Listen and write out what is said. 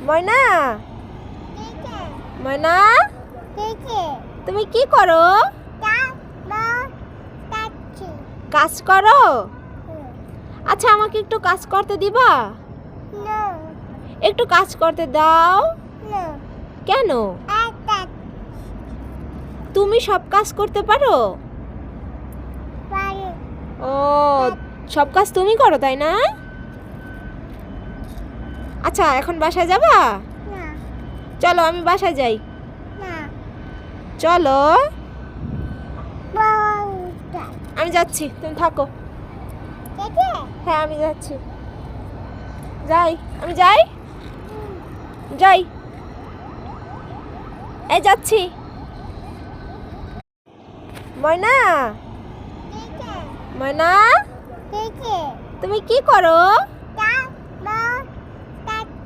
ময়না, ময়না, তুমি কি করো? কাজ করো? আচ্ছা, আমাকে একটু কাজ করতে দিবা? একটু কাজ করতে দাও। কেন? তুমি সব কাজ করতে পারো? ও, সব কাজ তুমি করো তাই না? আচ্ছা, এখন বাসায় যাবা? চলো আমি বাসায় যাই। চলো, আমি যাচ্ছি, তুমি থাকো। হ্যাঁ, আমি যাচ্ছি। যাই, আমি যাই। যাই, এই যাচ্ছি। ময়না, ময়না, তুমি কি করো?